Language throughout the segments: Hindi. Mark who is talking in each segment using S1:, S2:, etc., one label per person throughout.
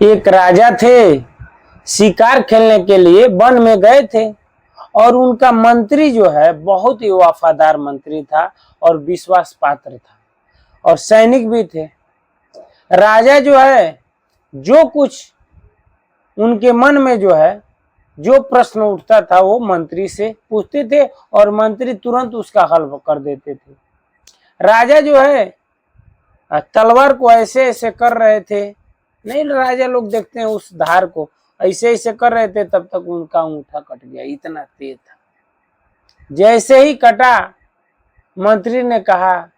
S1: एक राजा थे, शिकार खेलने के लिए वन में गए थे और उनका मंत्री जो है बहुत ही वफादार मंत्री था और विश्वास पात्र था और सैनिक भी थे। राजा जो है जो कुछ उनके मन में जो है जो प्रश्न उठता था वो मंत्री से पूछते थे और मंत्री तुरंत उसका हल कर देते थे। राजा जो है तलवार को ऐसे ऐसे कर रहे थे, नहीं राजा लोग देखते हैं उस धार को ऐसे ऐसे कर रहे थे, तब तक उनका अंगूठा कट गया, इतना तेज था। जैसे ही कटा मंत्री ने कहा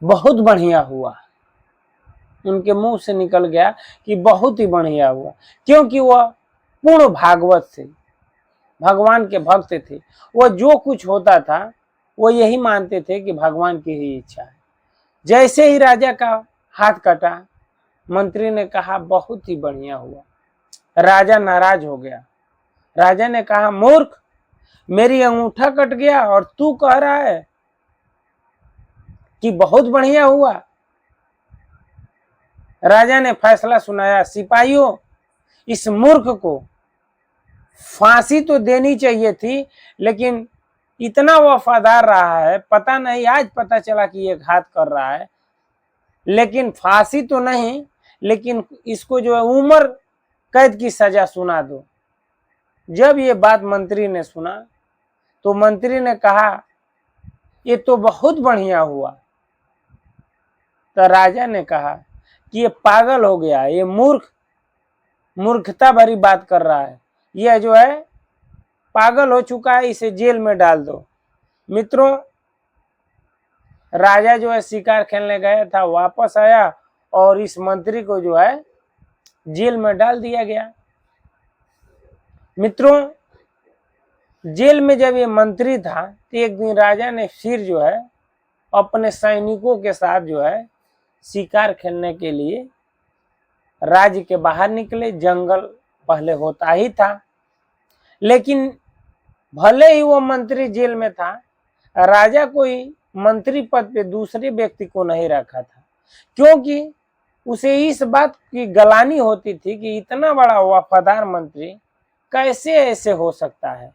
S1: बहुत बढ़िया हुआ, उनके मुंह से निकल गया कि बहुत ही बढ़िया हुआ, क्योंकि वह पूर्ण भागवत थे, भगवान के भक्त थे। वह जो कुछ होता था वो यही मानते थे कि भगवान की ही इच्छा है। जैसे ही राजा का हाथ कटा मंत्री ने कहा बहुत ही बढ़िया हुआ। राजा नाराज हो गया। राजा ने कहा मूर्ख, मेरी अंगूठा कट गया और तू कह रहा है कि बहुत बढ़िया हुआ। राजा ने फैसला सुनाया, सिपाहियों इस मूर्ख को फांसी तो देनी चाहिए थी, लेकिन इतना वफादार रहा है, पता नहीं आज पता चला कि ये घात कर रहा है, लेकिन फांसी तो नहीं, लेकिन इसको जो है उम्र कैद की सजा सुना दो। जब ये बात मंत्री ने सुना तो मंत्री ने कहा ये तो बहुत बढ़िया हुआ। तो राजा ने कहा कि ये पागल हो गया, ये मूर्खता भरी बात कर रहा है, यह जो है पागल हो चुका है, इसे जेल में डाल दो। मित्रों, राजा जो है शिकार खेलने गया था, वापस आया और इस मंत्री को जो है जेल में डाल दिया गया। मित्रों, जेल में जब ये मंत्री था तो एक दिन राजा ने फिर जो है अपने सैनिकों के साथ जो है शिकार खेलने के लिए राज्य के बाहर निकले। जंगल पहले होता ही था, लेकिन भले ही वो मंत्री जेल में था, राजा कोई मंत्री पद पे दूसरे व्यक्ति को नहीं रखा था, क्योंकि उसे इस बात की गलानी होती थी कि इतना बड़ा वफादार मंत्री कैसे ऐसे हो सकता है।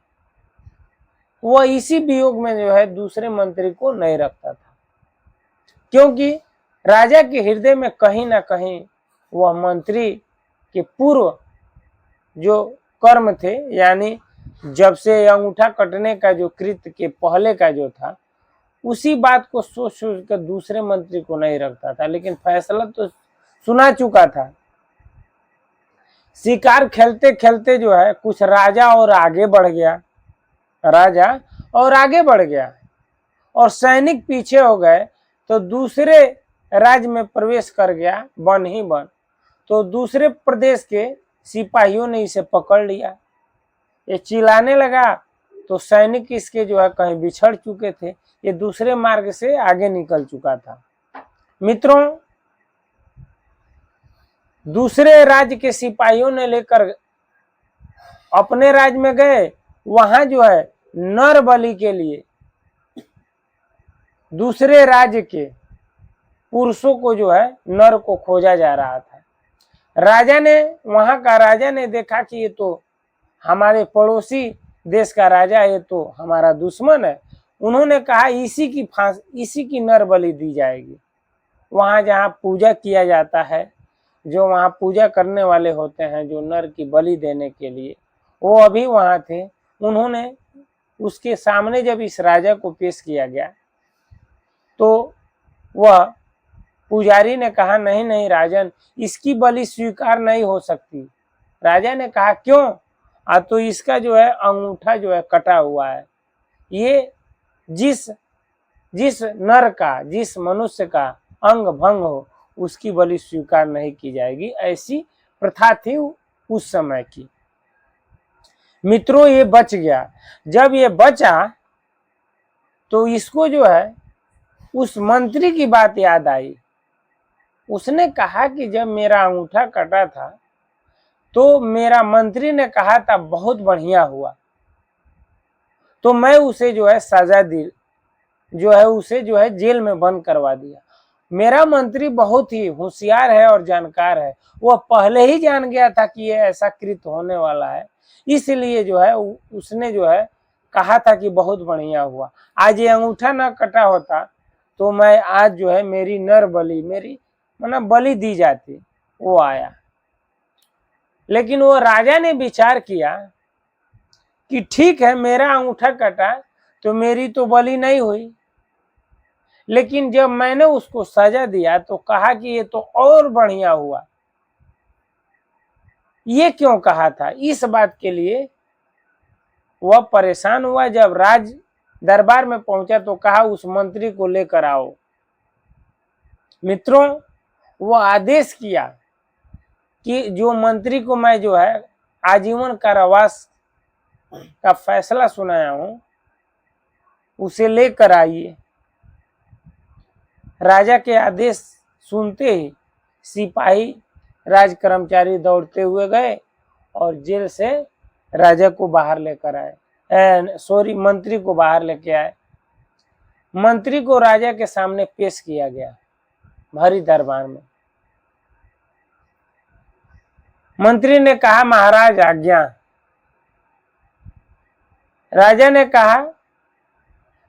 S1: वह इसी वियोग में जो है दूसरे मंत्री को नहीं रखता था, क्योंकि राजा के हृदय में कहीं ना कहीं वह मंत्री के पूर्व जो कर्म थे, यानी जब से अंगूठा कटने का जो कृत्य के पहले का जो था, उसी बात को सोच सोच कर दूसरे मंत्री को नहीं रखता था। लेकिन फैसला तो सुना चुका था। शिकार खेलते खेलते जो है कुछ राजा और आगे बढ़ गया और सैनिक पीछे हो गए, तो दूसरे राज्य में प्रवेश कर गया, बन ही बन। तो दूसरे प्रदेश के सिपाहियों ने इसे पकड़ लिया। ये चिल्लाने लगा तो सैनिक इसके जो है कहीं बिछड़ चुके थे, ये दूसरे मार्ग से आगे निकल चुका था। मित्रों, दूसरे राज्य के सिपाहियों ने लेकर अपने राज्य में गए, वहां जो है नर बलि के लिए दूसरे राज्य के पुरुषों को जो है नर को खोजा जा रहा था। वहां का राजा ने देखा कि ये तो हमारे पड़ोसी देश का राजा है, ये तो हमारा दुश्मन है। उन्होंने कहा इसी की नर बलि दी जाएगी। वहां जहाँ पूजा किया जाता है, जो वहां पूजा करने वाले होते हैं जो नर की बलि देने के लिए, वो अभी वहां थे। उन्होंने उसके सामने जब इस राजा को पेश किया गया तो वह पुजारी ने कहा नहीं नहीं राजन, इसकी बलि स्वीकार नहीं हो सकती। राजा ने कहा क्यों? तो इसका जो है अंगूठा जो है कटा हुआ है, ये जिस नर का, जिस मनुष्य का अंग भंग हो उसकी बलि स्वीकार नहीं की जाएगी। ऐसी प्रथा थी उस समय की। मित्रों, ये बच गया। जब ये बचा तो इसको जो है उस मंत्री की बात याद आई। उसने कहा कि जब मेरा अंगूठा कटा था तो मेरा मंत्री ने कहा था बहुत बढ़िया हुआ, तो मैं उसे जो है सजा दी, उसे जो है जेल में बंद करवा दिया। मेरा मंत्री बहुत ही होशियार है और जानकार है, वह पहले ही जान गया था कि ये ऐसा कृत्य होने वाला है, इसलिए जो है उसने जो है कहा था कि बहुत बढ़िया हुआ। आज ये अंगूठा ना कटा होता तो मैं आज जो है मेरी नर बलि, मेरी मतलब बलि दी जाती। वो आया, लेकिन वो राजा ने विचार किया कि ठीक है मेरा अंगूठा कटा तो मेरी तो बलि नहीं हुई, लेकिन जब मैंने उसको सजा दिया तो कहा कि ये तो और बढ़िया हुआ। ये क्यों कहा था, इस बात के लिए वह परेशान हुआ। जब राज दरबार में पहुंचा तो कहा उस मंत्री को लेकर आओ। मित्रों, वो आदेश किया कि जो मंत्री को मैं जो है आजीवन कारावास का फैसला सुनाया हूं उसे लेकर आइए। राजा के आदेश सुनते ही सिपाही राज कर्मचारी दौड़ते हुए गए और जेल से राजा को बाहर लेकर आए, मंत्री को बाहर लेके आए। मंत्री को राजा के सामने पेश किया गया भरी दरबार में। मंत्री ने कहा महाराज आज्ञा। राजा ने कहा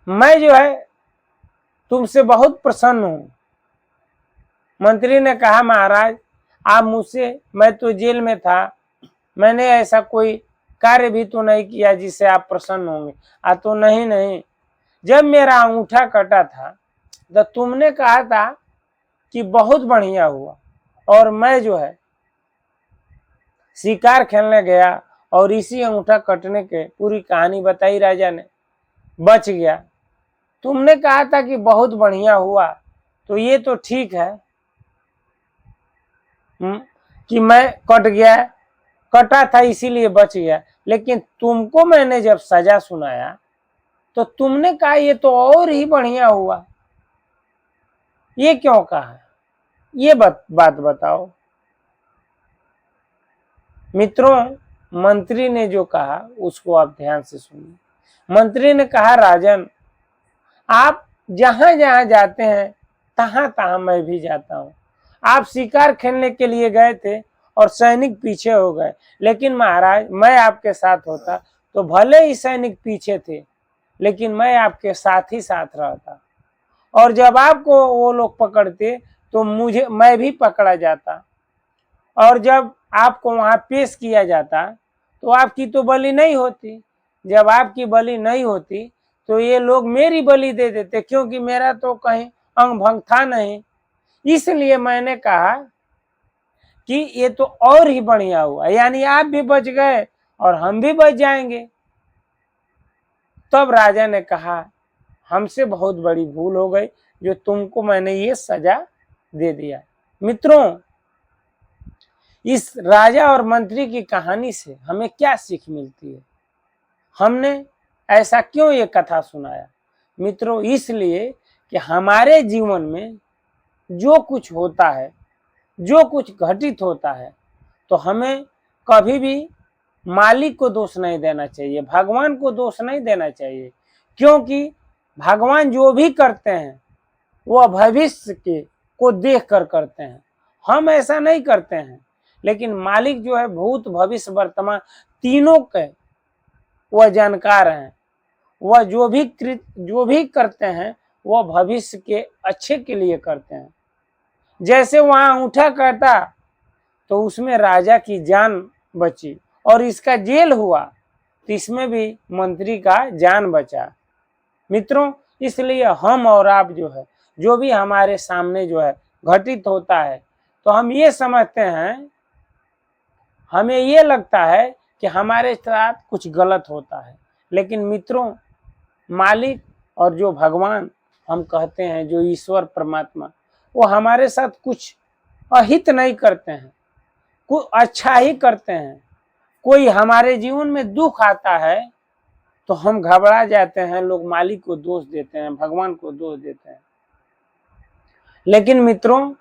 S1: मैं जो है तुमसे बहुत प्रसन्न हूं। मंत्री ने कहा महाराज आप मुझसे, मैं तो जेल में था, मैंने ऐसा कोई कार्य भी तो नहीं किया जिससे आप प्रसन्न होंगे। तो नहीं, जब मेरा अंगूठा कटा था तो तुमने कहा था कि बहुत बढ़िया हुआ, और मैं जो है शिकार खेलने गया और इसी अंगूठा कटने के पूरी कहानी बताई राजा ने, बच गया। तुमने कहा था कि बहुत बढ़िया हुआ, तो ये तो ठीक है कि मैं कटा था इसीलिए बच गया, लेकिन तुमको मैंने जब सजा सुनाया तो तुमने कहा ये तो और ही बढ़िया हुआ। ये क्यों कहा, ये बात बताओ। मित्रों, मंत्री ने जो कहा उसको आप ध्यान से सुनिए। मंत्री ने कहा राजन, आप जहां जहां जाते हैं तहां तहां मैं भी जाता हूं। आप शिकार खेलने के लिए गए थे और सैनिक पीछे हो गए, लेकिन महाराज मैं आपके साथ होता तो भले ही सैनिक पीछे थे लेकिन मैं आपके साथ ही साथ रहता, और जब आपको वो लोग पकड़ते तो मैं भी पकड़ा जाता, और जब आपको वहां पेश किया जाता तो आपकी तो बलि नहीं होती। जब आपकी बलि नहीं होती तो ये लोग मेरी बलि दे देते, क्योंकि मेरा तो कहीं अंग भंग था नहीं। इसलिए मैंने कहा कि ये तो और ही बढ़िया हुआ, यानी आप भी बच गए और हम भी बच जाएंगे। तब राजा ने कहा हमसे बहुत बड़ी भूल हो गई जो तुमको मैंने ये सजा दे दिया। मित्रों, इस राजा और मंत्री की कहानी से हमें क्या सीख मिलती है, हमने ऐसा क्यों ये कथा सुनाया? मित्रों, इसलिए कि हमारे जीवन में जो कुछ होता है, जो कुछ घटित होता है, तो हमें कभी भी मालिक को दोष नहीं देना चाहिए, भगवान को दोष नहीं देना चाहिए, क्योंकि भगवान जो भी करते हैं वह भविष्य के को देख कर करते हैं। हम ऐसा नहीं करते हैं, लेकिन मालिक जो है भूत भविष्य वर्तमान तीनों के वह जानकार हैं। वह जो भी करते हैं वह भविष्य के अच्छे के लिए करते हैं। जैसे वहां अंगूठा कटा तो उसमें राजा की जान बची, और इसका जेल हुआ तो इसमें भी मंत्री का जान बचा। मित्रों, इसलिए हम और आप जो है, जो भी हमारे सामने जो है घटित होता है, तो हम ये समझते हैं, हमें ये लगता है कि हमारे साथ कुछ गलत होता है, लेकिन मित्रों, मालिक और जो भगवान हम कहते हैं, जो ईश्वर परमात्मा, वो हमारे साथ कुछ अहित नहीं करते हैं, कुछ अच्छा ही करते हैं। कोई हमारे जीवन में दुख आता है तो हम घबरा जाते हैं, लोग मालिक को दोष देते हैं, भगवान को दोष देते हैं। लेकिन मित्रों,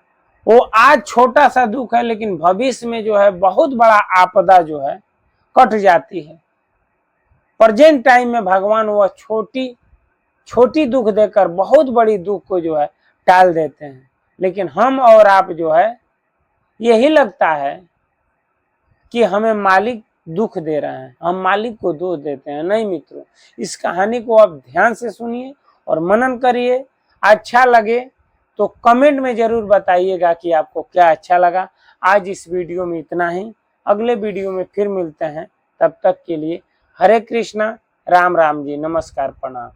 S1: वो आज छोटा सा दुख है, लेकिन भविष्य में जो है बहुत बड़ा आपदा जो है कट जाती है। प्रेजेंट टाइम में भगवान वह छोटी दुख देकर बहुत बड़ी दुख को जो है टाल देते हैं। लेकिन हम और आप जो है यही लगता है कि हमें मालिक दुख दे रहे हैं, हम मालिक को दोष देते हैं। नहीं मित्रों, इस कहानी को आप ध्यान से सुनिए और मनन करिए। अच्छा लगे तो कमेंट में जरूर बताइएगा कि आपको क्या अच्छा लगा। आज इस वीडियो में इतना ही, अगले वीडियो में फिर मिलते हैं। तब तक के लिए हरे कृष्णा, राम राम जी, नमस्कार, प्रणाम।